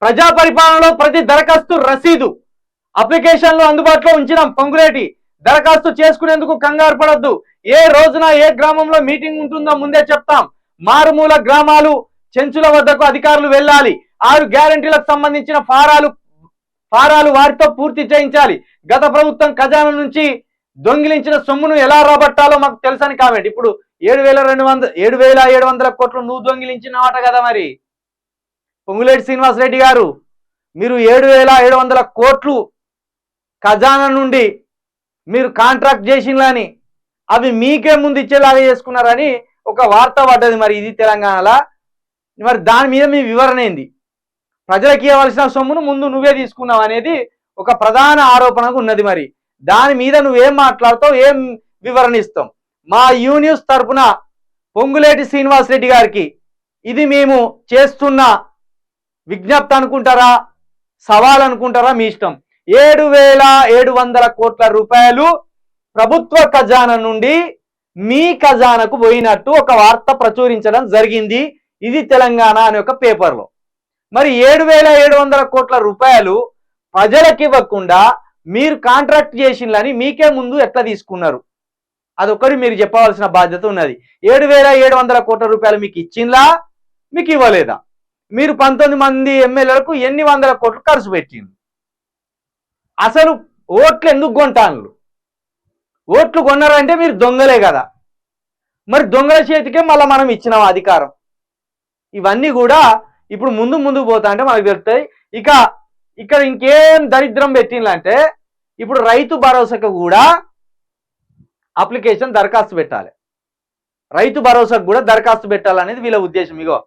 ప్రజా పరిపాలనలో ప్రతి దరఖాస్తు రసీదు అప్లికేషన్లు అందుబాటులో ఉంచినాం. పొంగులేటి దరఖాస్తు చేసుకునేందుకు కంగారు పడొద్దు. ఏ రోజున ఏ గ్రామంలో మీటింగ్ ఉంటుందో ముందే చెప్తాం. మారుమూల గ్రామాలు చెంచుల వద్దకు అధికారులు వెళ్ళాలి. 6 గ్యారంటీలకు సంబంధించిన ఫారాలు వారితో పూర్తి చేయించాలి. గత ప్రభుత్వం ఖజానా నుంచి దొంగిలించిన సొమ్మును ఎలా రాబట్టాలో మాకు తెలుసని కామెంట్. ఇప్పుడు 7,700 కోట్లు నువ్వు దొంగిలించినవాట కదా. మరి పొంగులేటి శ్రీనివాసరెడ్డి గారు, మీరు 7,700 కోట్లు ఖజానా నుండి మీరు కాంట్రాక్ట్ చేసినని అవి మీకే ముందు ఇచ్చేలాగా చేసుకున్నారని ఒక వార్త పడ్డది. మరి ఇది తెలంగాణలో. మరి దాని మీద మీ వివరణ ఏంది? ప్రజలకు ఇవ్వాల్సిన సొమ్మును ముందు నువ్వే తీసుకున్నావు అనేది ఒక ప్రధాన ఆరోపణగా ఉన్నది. మరి దాని మీద నువ్వేం మాట్లాడతావు, ఏం వివరణ ఇస్తాం? మా యూ న్యూస్ తరపున పొంగులేటి శ్రీనివాసరెడ్డి గారికి ఇది మేము చేస్తున్న విజ్ఞప్తి అనుకుంటారా, సవాల్ అనుకుంటారా, మీ ఇష్టం. 7,700 కోట్ల రూపాయలు ప్రభుత్వ ఖజానా నుండి మీ ఖజానాకు పోయినట్టు ఒక వార్త ప్రచురించడం జరిగింది. ఇది తెలంగాణ అనే ఒక పేపర్లో. మరి 7,700 కోట్ల రూపాయలు ప్రజలకు ఇవ్వకుండా మీరు కాంట్రాక్ట్ చేసినని మీకే ముందు ఎట్లా తీసుకున్నారు? అదొకటి మీరు చెప్పవలసిన బాధ్యత ఉన్నది. 7,700 కోట్ల రూపాయలు మీకు ఇచ్చిందా, మీకు ఇవ్వలేదా? మీరు 19 మంది ఎమ్మెల్యేలకు ఎన్ని వందల కోట్లు ఖర్చు పెట్టింది? అసలు ఓట్లు ఎందుకు కొంటాను? ఓట్లు కొన్నారంటే మీరు దొంగలే కదా. మరి దొంగల చేతికే మళ్ళీ మనం ఇచ్చినాం అధికారం. ఇవన్నీ కూడా ఇప్పుడు ముందు పోతా అంటే మనకు తెలుస్తాయి. ఇక ఇక్కడ ఇంకేం దరిద్రం పెట్టిందంటే, ఇప్పుడు రైతు భరోసాకు కూడా అప్లికేషన్ దరఖాస్తు పెట్టాలి. రైతు భరోసాకు కూడా దరఖాస్తు పెట్టాలనేది వీళ్ళ ఉద్దేశం. ఇగో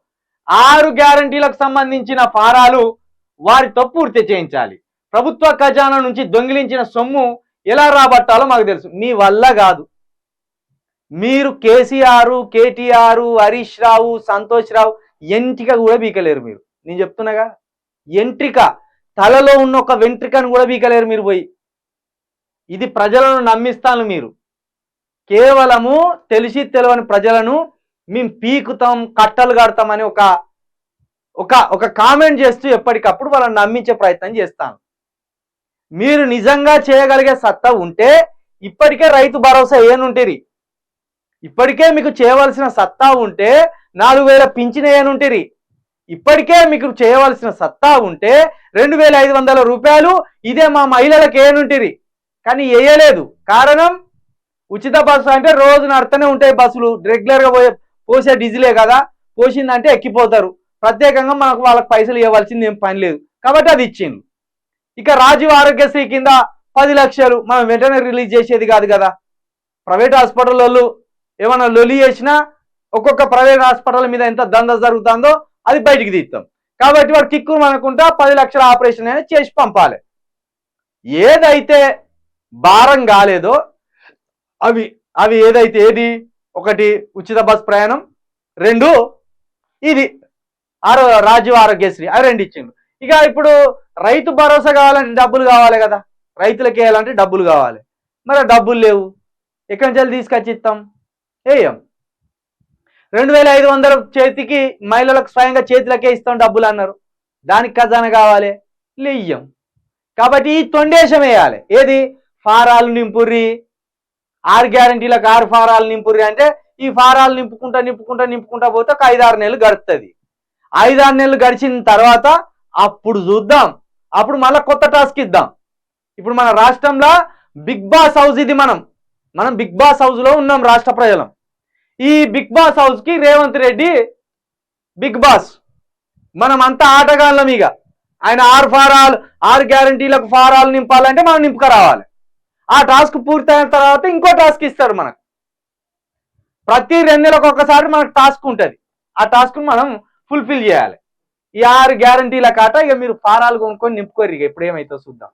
6 గ్యారంటీలకు సంబంధించిన ఫారాలు వారితో పూర్తి చేయించాలి. ప్రభుత్వ ఖజానా నుంచి దొంగిలించిన సొమ్ము ఎలా రాబట్టాలో మాకు తెలుసు. మీ వల్ల కాదు. మీరు కేసీఆర్, కేటీఆర్, హరీష్ రావు, సంతోష్ రావు ఎంట్రిక కూడా బీకలేరు మీరు. నేను చెప్తున్నాగా, ఎంట్రిక తలలో ఉన్న ఒక వెంట్రికను కూడా బీకలేరు మీరు పోయి. ఇది ప్రజలను నమ్మిస్తాను. మీరు కేవలము తెలిసి తెలియని ప్రజలను మేము పీకుతాం, కట్టలు కడతామని ఒక కామెంట్ చేస్తూ ఎప్పటికప్పుడు వాళ్ళని నమ్మించే ప్రయత్నం చేస్తాను. మీరు నిజంగా చేయగలిగే సత్తా ఉంటే ఇప్పటికే రైతు భరోసా ఏనుంటిరి. ఇప్పటికే మీకు చేయవలసిన సత్తా ఉంటే 4,000 పింఛన్ ఏనుంటిరి. ఇప్పటికే మీకు చేయవలసిన సత్తా ఉంటే 2,500 రూపాయలు ఇదే మా మహిళలకు ఏనుంటిరి. కానీ వేయలేదు. కారణం, ఉచిత బస్సు అంటే రోజు నడుతూనే ఉంటాయి బస్సులు. రెగ్యులర్గా పోసే డీజిలే కదా, పోసిందంటే ఎక్కిపోతారు. ప్రత్యేకంగా మనకు వాళ్ళకి పైసలు ఇవ్వాల్సింది ఏం పని లేదు కాబట్టి అది ఇచ్చింది. ఇక రాజీవ్ ఆరోగ్యశ్రీ కింద 10 లక్షలు మనం వెంటనే రిలీజ్ చేసేది కాదు కదా. ప్రైవేట్ హాస్పిటల్ వాళ్ళు ఏమైనా లొలి చేసినా ఒక్కొక్క ప్రైవేట్ హాస్పిటల్ మీద ఎంత దందా జరుగుతుందో అది బయటికి తీస్తాం. కాబట్టి వాడు కిక్కురు అనుకుంటా 10 లక్షల ఆపరేషన్ అనేది చేసి పంపాలి. ఏదైతే భారం కాలేదో అవి ఏదైతే ఏది, 1 ఉచిత బస్ ప్రయాణం, 2 ఇది రాజీవ్ ఆరోగ్యశ్రీ, అవి 2 ఇచ్చిండు. ఇక ఇప్పుడు రైతు భరోసా కావాలంటే డబ్బులు కావాలి కదా. రైతులకు వేయాలంటే డబ్బులు కావాలి. మరి డబ్బులు లేవు. ఎక్కడి నుంచి తీసుకొచ్చి ఇస్తాం? వేయం. 2,500 చేతికి మహిళలకు స్వయంగా చేతులకే ఇస్తాం డబ్బులు అన్నారు. దానికి ఖజానా కావాలి, లేయ్యం. కాబట్టి ఈ తొండేశం వేయాలి. ఏది? ఫారాలు నింపుర్రి, 6 గ్యారంటీలకు 6 ఫారాలు నింపుర్రి అంటే ఈ ఫారాలు నింపుకుంటా పోతే ఒక 5-6 నెలలు గడుస్తుంది. 5-6 నెలలు గడిచిన తర్వాత అప్పుడు చూద్దాం. అప్పుడు మళ్ళీ కొత్త టాస్క్ ఇద్దాం. ఇప్పుడు మన రాష్ట్రంలో బిగ్ బాస్ హౌస్ ఇది. మనం బిగ్ బాస్ హౌస్ లో ఉన్నాం రాష్ట్ర ప్రజలం. ఈ బిగ్ బాస్ హౌస్ కి రేవంత్ రెడ్డి బిగ్ బాస్. మనం అంతా ఆటగాళ్ళం. ఇక ఆయన 6 గ్యారంటీలకు ఫారాలు నింపాలంటే మనం నింపుకరావాలి. ఆ టాస్క్ పూర్తయిన తర్వాత ఇంకో టాస్క్ ఇస్తారు మనకు. ప్రతి 2 నెలలకు ఒకసారి మనకు టాస్క్ ఉంటుంది. ఆ టాస్క్ మనం ఫుల్ఫిల్ చేయాలి. ఈ 6 గ్యారంటీల కాట ఇక మీరు ఫారాలు కొనుక్కొని నింపుకోరు. ఇక ఇప్పుడు ఏమైతే చూద్దాం.